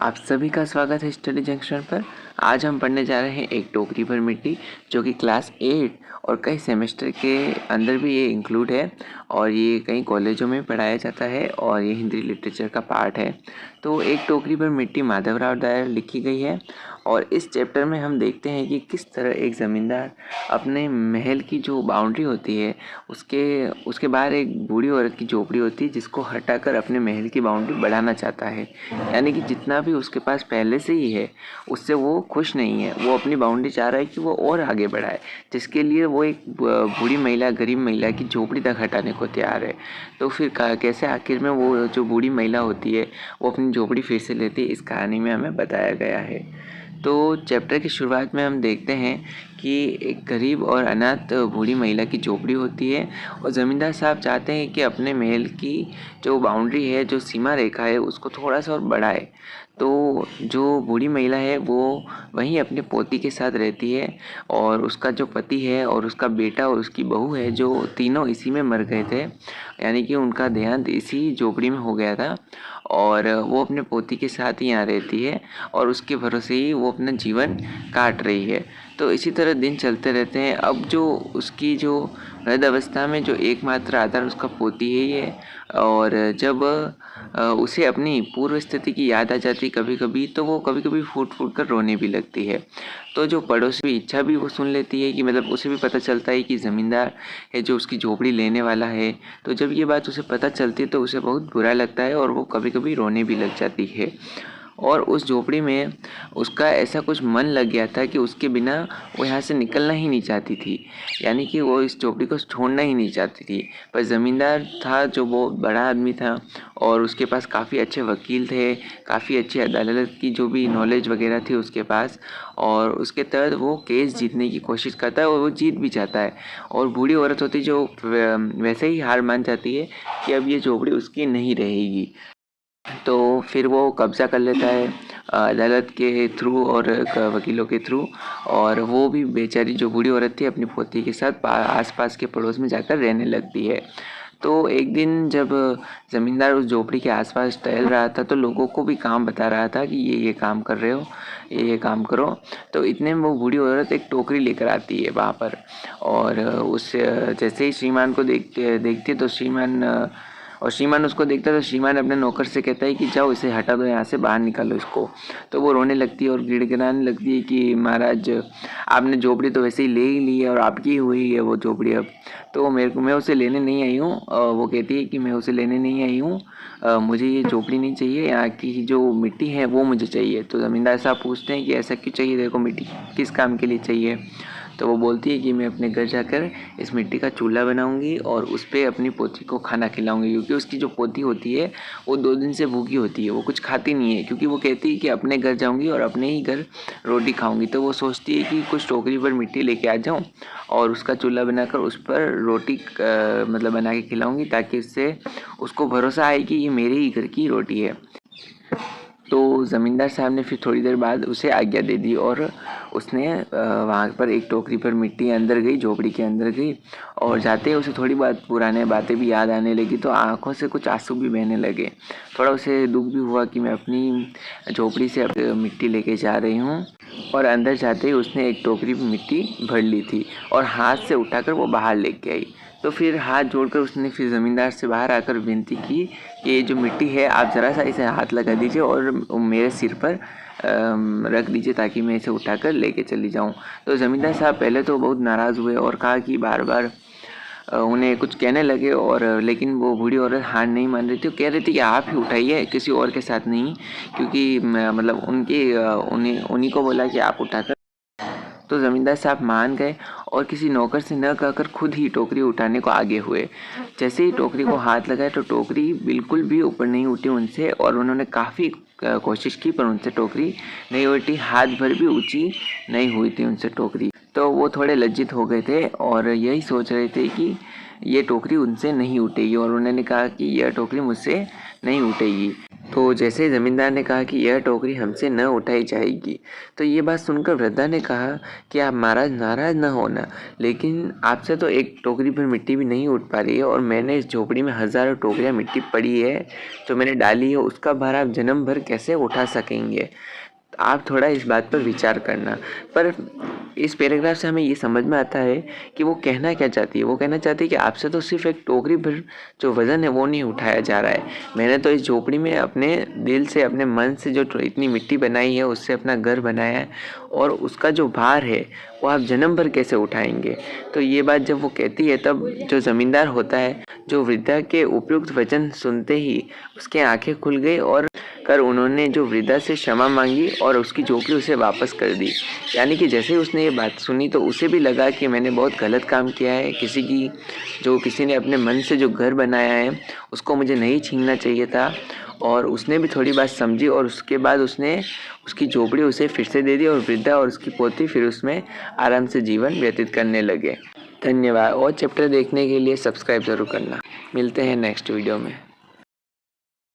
आप सभी का स्वागत है स्टडी जंक्शन पर। आज हम पढ़ने जा रहे हैं एक टोकरी भर मिट्टी, जो कि क्लास 8 और कई सेमेस्टर के अंदर भी ये इंक्लूड है और ये कई कॉलेजों में पढ़ाया जाता है और ये हिंदी लिटरेचर का पार्ट है। तो एक टोकरी भर मिट्टी माधवराव दायर लिखी गई है और इस चैप्टर में हम देखते हैं कि किस तरह एक ज़मींदार अपने महल की जो बाउंड्री होती है उसके बाहर एक बूढ़ी औरत की झोपड़ी होती है, जिसको हटाकर अपने महल की बाउंड्री बढ़ाना चाहता है। यानी कि जितना भी उसके पास पहले से ही है उससे वो खुश नहीं है, वो अपनी बाउंड्री चाह रहा है कि वो और आगे बढ़ाए, जिसके लिए वो एक बूढ़ी महिला, गरीब महिला की झोपड़ी तक हटाने को तैयार है। तो फिर कैसे आखिर में वो जो बूढ़ी महिला होती है वो अपनी झोपड़ी फिर से लेती है, इस कहानी में हमें बताया गया है। तो चैप्टर की शुरुआत में हम देखते हैं कि एक गरीब और अनाथ बूढ़ी महिला की झोपड़ी होती है और ज़मींदार साहब चाहते हैं कि अपने महल की जो बाउंड्री है, जो सीमा रेखा है, उसको थोड़ा सा और बढ़ाए। तो जो बूढ़ी महिला है वो वहीं अपने पोती के साथ रहती है और उसका जो पति है और उसका बेटा और उसकी बहू है, जो तीनों इसी में मर गए थे, यानी कि उनका देहांत इसी झोपड़ी में हो गया था और वो अपने पोती के साथ ही यहाँ रहती है और उसके भरोसे ही वो अपना जीवन काट रही है। तो इसी तरह दिन चलते रहते हैं। अब जो उसकी जो वृद्ध अवस्था में जो एकमात्र आधार उसका पोती है ये, और जब उसे अपनी पूर्व स्थिति की याद आ जाती कभी कभी, तो वो कभी कभी फूट फूट कर रोने भी लगती है। तो जो पड़ोसी इच्छा भी वो सुन लेती है कि मतलब उसे भी पता चलता है कि ज़मींदार है जो उसकी झोपड़ी लेने वाला है। तो जब ये बात उसे पता चलती है तो उसे बहुत बुरा लगता है और वो कभी कभी रोने भी लग जाती है। और उस झोपड़ी में उसका ऐसा कुछ मन लग गया था कि उसके बिना वो यहाँ से निकलना ही नहीं चाहती थी, यानी कि वो इस झोपड़ी को छोड़ना ही नहीं चाहती थी। पर ज़मींदार था जो वो बड़ा आदमी था और उसके पास काफ़ी अच्छे वकील थे, काफ़ी अच्छी अदालत की जो भी नॉलेज वगैरह थी उसके पास, और उसके तहत वो केस जीतने की कोशिश करता है और वो जीत भी जाता है। और बूढ़ी औरत होती जो वैसे ही हार मान जाती है कि अब ये झोपड़ी उसकी नहीं रहेगी। तो फिर वो कब्ज़ा कर लेता है अदालत के थ्रू और वकीलों के थ्रू, और वो भी बेचारी जो बूढ़ी औरत थी अपनी पोती के साथ आसपास के पड़ोस में जाकर रहने लगती है। तो एक दिन जब ज़मींदार उस झोपड़ी के आसपास टहल रहा था तो लोगों को भी काम बता रहा था कि ये काम कर रहे हो, ये काम करो। तो इतने में वो बूढ़ी औरत एक टोकरी लेकर आती है वहाँ पर, और उस जैसे ही श्रीमान को देखती है तो श्रीमान उसको देखता है तो श्रीमान अपने नौकर से कहता है कि जाओ इसे हटा दो, यहाँ से बाहर निकालो इसको। तो वो रोने लगती है और गिड़गिड़ाने लगती है कि महाराज, आपने झोपड़ी तो वैसे ही ले ही ली है और आपकी हुई है वो झोपड़ी अब। तो मैं उसे लेने नहीं आई हूँ। वो कहती है कि मैं उसे लेने नहीं आई हूँ, मुझे ये झोपड़ी नहीं चाहिए, यहाँ की जो मिट्टी है वो मुझे चाहिए। तो ज़मींदार साहब पूछते हैं कि ऐसा क्यों चाहिए, देखो मिट्टी किस काम के लिए चाहिए। तो वो बोलती है कि मैं अपने घर जाकर इस मिट्टी का चूल्हा बनाऊंगी और उस पर अपनी पोती को खाना खिलाऊंगी, क्योंकि उसकी जो पोती होती है वो 2 दिन से भूखी होती है, वो कुछ खाती नहीं है, क्योंकि वो कहती है कि अपने घर जाऊंगी और अपने ही घर रोटी खाऊंगी। तो वो सोचती है कि कुछ टोकरी पर मिट्टी लेके आ जाऊं और उसका चूल्हा बनाकर उस पर रोटी मतलब बना के खिलाऊंगी, ताकि उससे उसको भरोसा आए कि ये मेरे ही घर की रोटी है। तो ज़मींदार साहब ने फिर थोड़ी देर बाद उसे आज्ञा दे दी और उसने वहाँ पर एक टोकरी पर मिट्टी अंदर गई, झोपड़ी के अंदर गई, और जाते ही उसे थोड़ी बहुत पुराने बातें भी याद आने लगी, तो आंखों से कुछ आंसू भी बहने लगे। थोड़ा उसे दुख भी हुआ कि मैं अपनी झोपड़ी से मिट्टी लेके जा रही हूँ। और अंदर जाते ही उसने एक टोकरी में मिट्टी भर ली थी और हाथ से उठाकर वो बाहर लेके आई। तो फिर हाथ जोड़कर उसने फिर ज़मींदार से बाहर आकर विनती की कि ये जो मिट्टी है आप ज़रा सा इसे हाथ लगा दीजिए और मेरे सिर पर रख दीजिए, ताकि मैं इसे उठाकर लेके चली जाऊं। तो ज़मींदार साहब पहले तो बहुत नाराज़ हुए और कहा कि बार बार उन्हें कुछ कहने लगे, और लेकिन वो बूढ़ी औरत हार नहीं मान रही थी। वो कह रही थी कि आप ही उठाइए, किसी और के साथ नहीं, क्योंकि मतलब उन्हीं को बोला कि आप उठाकर। तो ज़मींदार साहब मान गए और किसी नौकर से न कहकर खुद ही टोकरी उठाने को आगे हुए। जैसे ही टोकरी को हाथ लगाए तो टोकरी बिल्कुल भी ऊपर नहीं उठी उनसे, और उन्होंने काफ़ी कोशिश की पर उनसे टोकरी नहीं उठी, हाथ भर भी ऊंची नहीं हुई थी उनसे टोकरी। तो वो थोड़े लज्जित हो गए थे और यही सोच रहे थे कि ये टोकरी उनसे नहीं उठेगी, और उन्होंने कहा कि यह टोकरी मुझसे नहीं उठेगी। तो जैसे ही ज़मींदार ने कहा कि यह टोकरी हमसे न उठाई जाएगी, तो ये बात सुनकर वृद्धा ने कहा कि आप महाराज नाराज़ न होना, लेकिन आपसे तो एक टोकरी भर मिट्टी भी नहीं उठ पा रही है और मैंने इस झोपड़ी में हज़ारों टोकरियाँ मिट्टी पड़ी है जो मैंने डाली है, उसका भार आप जन्म भर कैसे उठा सकेंगे। आप थोड़ा इस बात पर विचार करना। पर इस पैराग्राफ से हमें ये समझ में आता है कि वो कहना क्या चाहती है। वो कहना चाहती है कि आपसे तो सिर्फ एक टोकरी भर जो वज़न है वो नहीं उठाया जा रहा है। मैंने तो इस झोपड़ी में अपने दिल से, अपने मन से जो इतनी मिट्टी बनाई है उससे अपना घर बनाया है, और उसका जो भार है वो आप जन्म भर कैसे उठाएंगे। तो ये बात जब वो कहती है तब जो ज़मींदार होता है, जो वृद्धा के उपयुक्त वचन सुनते ही उसकी आंखें खुल गई और उन्होंने जो वृद्धा से क्षमा मांगी और उसकी झोपड़ी उसे वापस कर दी। यानी कि जैसे ही उसने ये बात सुनी तो उसे भी लगा कि मैंने बहुत गलत काम किया है। किसी ने अपने मन से जो घर बनाया है उसको मुझे नहीं छीनना चाहिए था, और उसने भी थोड़ी बात समझी और उसके बाद उसने उसकी झोपड़ी उसे फिर से दे दी और वृद्धा और उसकी पोती फिर उसमें आराम से जीवन व्यतीत करने लगे। धन्यवाद। और चैप्टर देखने के लिए सब्सक्राइब ज़रूर करना। मिलते हैं नेक्स्ट वीडियो में।